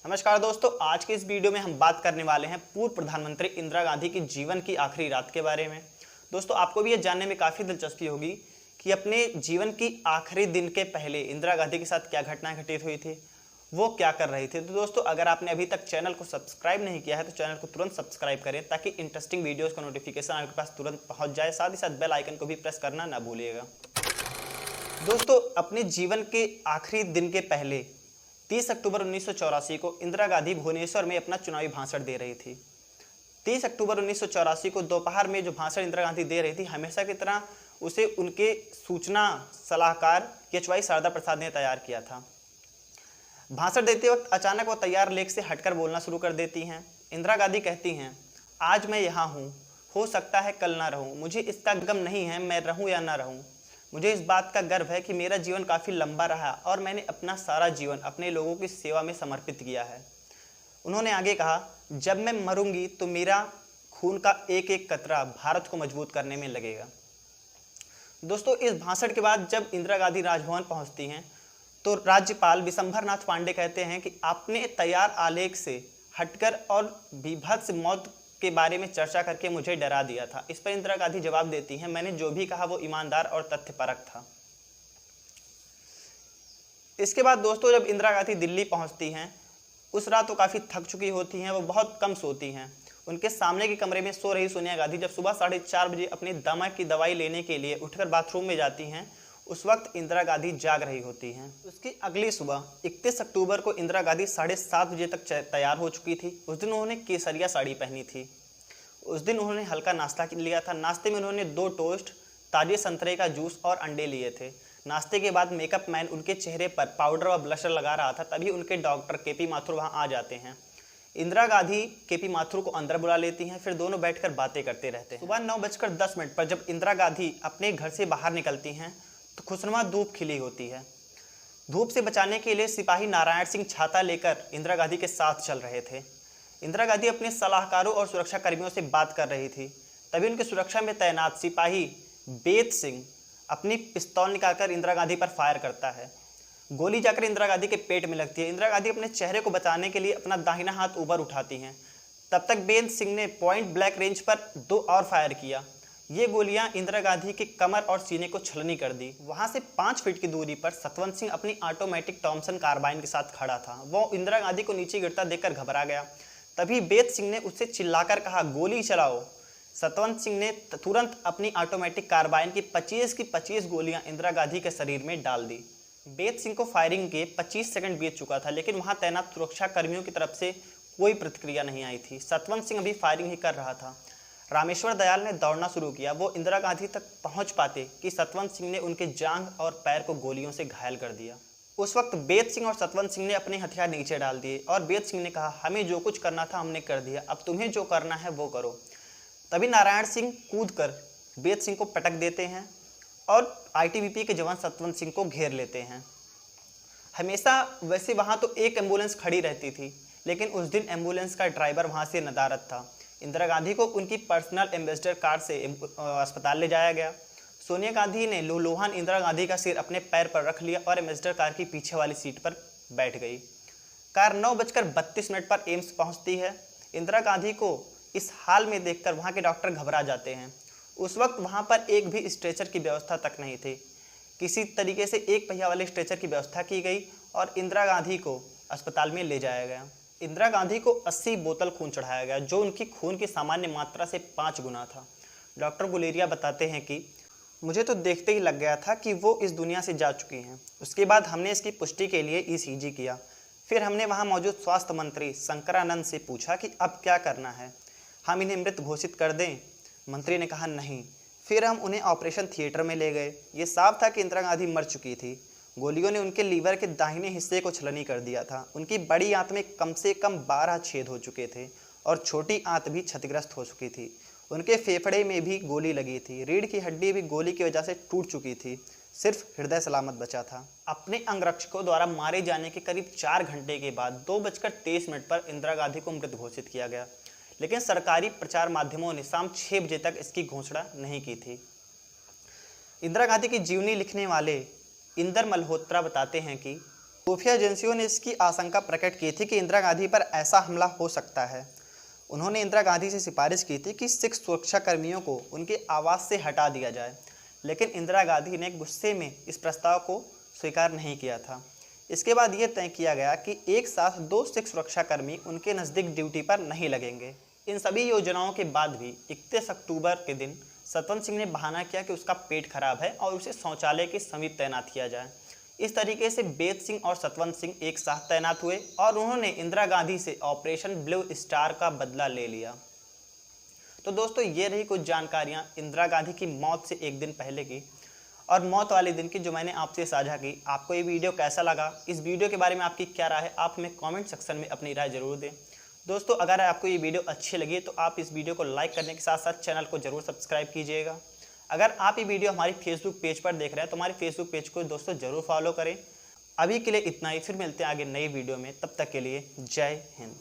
नमस्कार दोस्तों, आज के इस वीडियो में हम बात करने वाले हैं पूर्व प्रधानमंत्री इंदिरा गांधी की जीवन की आखिरी रात के बारे में। दोस्तों, आपको भी ये जानने में काफ़ी दिलचस्पी होगी कि अपने जीवन की आखिरी दिन के पहले इंदिरा गांधी के साथ क्या घटनाएं घटित हुई थी, वो क्या कर रही थी। तो दोस्तों, अगर आपने अभी तक चैनल को सब्सक्राइब नहीं किया है तो चैनल को तुरंत सब्सक्राइब करें ताकि इंटरेस्टिंग वीडियोज़ का नोटिफिकेशन आपके पास तुरंत पहुँच जाए। साथ ही साथ बेल आइकन को भी प्रेस करना ना भूलिएगा। दोस्तों, अपने जीवन के आखिरी दिन के पहले 30 अक्टूबर 1984 को इंदिरा गांधी भुवनेश्वर में अपना चुनावी भाषण दे रही थी। 30 अक्टूबर 1984 को दोपहर में जो भाषण इंदिरा गांधी दे रही थी, हमेशा की तरह उसे उनके सूचना सलाहकार केशवाई शारदा प्रसाद ने तैयार किया था। भाषण देते वक्त अचानक वो तैयार लेख से हटकर बोलना शुरू कर देती हैं। इंदिरा गांधी कहती हैं, आज मैं यहाँ हूँ, हो सकता है कल ना रहूँ, मुझे इसका गम नहीं है मैं रहूँ या ना रहूँ। मुझे इस बात का गर्व है कि मेरा जीवन काफ़ी लंबा रहा और मैंने अपना सारा जीवन अपने लोगों की सेवा में समर्पित किया है। उन्होंने आगे कहा, जब मैं मरूंगी तो मेरा खून का एक एक कतरा भारत को मजबूत करने में लगेगा। दोस्तों, इस भाषण के बाद जब इंदिरा गांधी राजभवन पहुंचती हैं तो राज्यपाल विशंभर नाथ पांडे कहते हैं कि आपने तैयार आलेख से हटकर और बीभत्स मौत के बारे में चर्चा करके मुझे डरा दिया था। इस पर इंदिरा गांधी जवाब देती हैं, मैंने जो भी कहा वो ईमानदार और तथ्यपरक था। इसके बाद दोस्तों, जब इंदिरा गांधी दिल्ली पहुंचती हैं, उस रात वो काफ़ी थक चुकी होती हैं, वो बहुत कम सोती हैं। उनके सामने के कमरे में सो रही सोनिया गांधी जब सुबह 4:30 बजे अपनी दमा की दवाई लेने के लिए उठकर बाथरूम में जाती हैं, उस वक्त इंदिरा गांधी जाग रही होती हैं। उसकी अगली सुबह 31 अक्टूबर को इंदिरा गांधी 7:30 बजे तक तैयार हो चुकी थी। उस दिन उन्होंने केसरिया साड़ी पहनी थी। उस दिन उन्होंने हल्का नाश्ता लिया था। नाश्ते में उन्होंने 2 टोस्ट, ताजे संतरे का जूस और अंडे लिए थे। नाश्ते के बाद मेकअप मैन उनके चेहरे पर पाउडर व ब्लशर लगा रहा था, तभी उनके डॉक्टर केपी माथुर वहाँ आ जाते हैं। इंदिरा गांधी केपी माथुर को अंदर बुला लेती हैं, फिर दोनों बैठकर बातें करते रहते हैं। सुबह 9:10 पर जब इंदिरा गांधी अपने घर से बाहर निकलती हैं तो खुशनुमा धूप खिली होती है। धूप से बचाने के लिए सिपाही नारायण सिंह छाता लेकर इंदिरा गांधी के साथ चल रहे थे। इंदिरा गांधी अपने सलाहकारों और सुरक्षा कर्मियों से बात कर रही थी, तभी उनकी सुरक्षा में तैनात सिपाही बेत सिंह अपनी पिस्तौल निकालकर इंदिरा गांधी पर फायर करता है। गोली जाकर इंदिरा गांधी के पेट में लगती है। इंदिरा गांधी अपने चेहरे को बचाने के लिए अपना दाहिना हाथ ऊपर उठाती हैं। तब तक बेत सिंह ने पॉइंट ब्लैंक रेंज पर 2 और फायर किया। ये गोलियां इंदिरा गांधी के कमर और सीने को छलनी कर दी। वहां से 5 फीट की दूरी पर सतवंत सिंह अपनी ऑटोमेटिक थॉमसन कार्बाइन के साथ खड़ा था। वो इंदिरा गांधी को नीचे गिरता देखकर घबरा गया। तभी बेत सिंह ने उससे चिल्लाकर कहा, गोली चलाओ। सतवंत सिंह ने तुरंत अपनी ऑटोमेटिक कार्बाइन की 25 की 25 गोलियां इंदिरा गांधी के शरीर में डाल दी। बेत सिंह को फायरिंग के 25 सेकंड बीत चुका था, लेकिन वहां तैनात सुरक्षा कर्मियों की तरफ से कोई प्रतिक्रिया नहीं आई थी। सतवंत सिंह अभी फायरिंग ही कर रहा था। रामेश्वर दयाल ने दौड़ना शुरू किया। वो इंदिरा गांधी तक पहुंच पाते कि सतवंत सिंह ने उनके जांघ और पैर को गोलियों से घायल कर दिया। उस वक्त बेत सिंह और सतवंत सिंह ने अपने हथियार नीचे डाल दिए और बेत सिंह ने कहा, हमें जो कुछ करना था हमने कर दिया, अब तुम्हें जो करना है वो करो। तभी नारायण सिंह कूदकर बेत सिंह को पटक देते हैं और आईटीबीपी के जवान सतवंत सिंह को घेर लेते हैं। हमेशा वैसे वहाँ तो एक एम्बुलेंस खड़ी रहती थी, लेकिन उस दिन एम्बुलेंस का ड्राइवर वहाँ से नदारद था। इंदिरा गांधी को उनकी पर्सनल एम्बेसडर कार से अस्पताल ले जाया गया। सोनिया गांधी ने लूलूहान इंदिरा गांधी का सिर अपने पैर पर रख लिया और एम्बेसडर कार की पीछे वाली सीट पर बैठ गई। कार 9:32 पर एम्स पहुंचती है। इंदिरा गांधी को इस हाल में देखकर वहां के डॉक्टर घबरा जाते हैं। उस वक्त वहां पर एक भी स्ट्रेचर की व्यवस्था तक नहीं थी। किसी तरीके से एक पहिया वाले स्ट्रेचर की व्यवस्था की गई और इंदिरा गांधी को अस्पताल में ले जाया गया। इंदिरा गांधी को 80 बोतल खून चढ़ाया गया, जो उनकी खून की सामान्य मात्रा से 5 गुना था। डॉक्टर गुलेरिया बताते हैं कि मुझे तो देखते ही लग गया था कि वो इस दुनिया से जा चुकी हैं। उसके बाद हमने इसकी पुष्टि के लिए ईसीजी किया। फिर हमने वहाँ मौजूद स्वास्थ्य मंत्री शंकरानंद से पूछा कि अब क्या करना है, हम इन्हें मृत घोषित कर दें? मंत्री ने कहा नहीं। फिर हम उन्हें ऑपरेशन थिएटर में ले गए। ये साफ था कि इंदिरा गांधी मर चुकी थी। गोलियों ने उनके लीवर के दाहिने हिस्से को छलनी कर दिया था। उनकी बड़ी आंत में कम से कम 12 छेद हो चुके थे और छोटी आंत भी क्षतिग्रस्त हो चुकी थी। उनके फेफड़े में भी गोली लगी थी। रीढ़ की हड्डी भी गोली की वजह से टूट चुकी थी। सिर्फ हृदय सलामत बचा था। अपने अंगरक्षकों द्वारा मारे जाने के करीब 4 घंटे के बाद 2:23 पर इंदिरा गांधी को मृत घोषित किया गया, लेकिन सरकारी प्रचार माध्यमों ने शाम 6 बजे तक इसकी घोषणा नहीं की थी। इंदिरा गांधी की जीवनी लिखने वाले इंदर मल्होत्रा बताते हैं कि खुफिया एजेंसियों ने इसकी आशंका प्रकट की थी कि इंदिरा गांधी पर ऐसा हमला हो सकता है। उन्होंने इंदिरा गांधी से सिफारिश की थी कि सिख सुरक्षा कर्मियों को उनके आवास से हटा दिया जाए, लेकिन इंदिरा गांधी ने गुस्से में इस प्रस्ताव को स्वीकार नहीं किया था। इसके बाद ये तय किया गया कि एक साथ 2 सिख सुरक्षाकर्मी उनके नज़दीक ड्यूटी पर नहीं लगेंगे। इन सभी योजनाओं के बाद भी 31 अक्टूबर के दिन सतवंत सिंह ने बहाना किया कि उसका पेट खराब है और उसे शौचालय के समीप तैनात किया जाए। इस तरीके से बेद सिंह और सतवंत सिंह एक साथ तैनात हुए और उन्होंने इंदिरा गांधी से ऑपरेशन ब्लू स्टार का बदला ले लिया। तो दोस्तों, ये रही कुछ जानकारियाँ इंदिरा गांधी की मौत से एक दिन पहले की और मौत वाले दिन की जो मैंने आपसे साझा की। आपको ये वीडियो कैसा लगा? इस वीडियो के बारे में आपकी क्या राय है? आप हमें कमेंट सेक्शन में अपनी राय जरूर दें। दोस्तों, अगर आपको ये वीडियो अच्छी लगी तो आप इस वीडियो को लाइक करने के साथ साथ चैनल को जरूर सब्सक्राइब कीजिएगा। अगर आप ये वीडियो हमारी फेसबुक पेज पर देख रहे हैं तो हमारे फेसबुक पेज को दोस्तों जरूर फॉलो करें। अभी के लिए इतना ही, फिर मिलते हैं आगे नई वीडियो में। तब तक के लिए जय हिंद।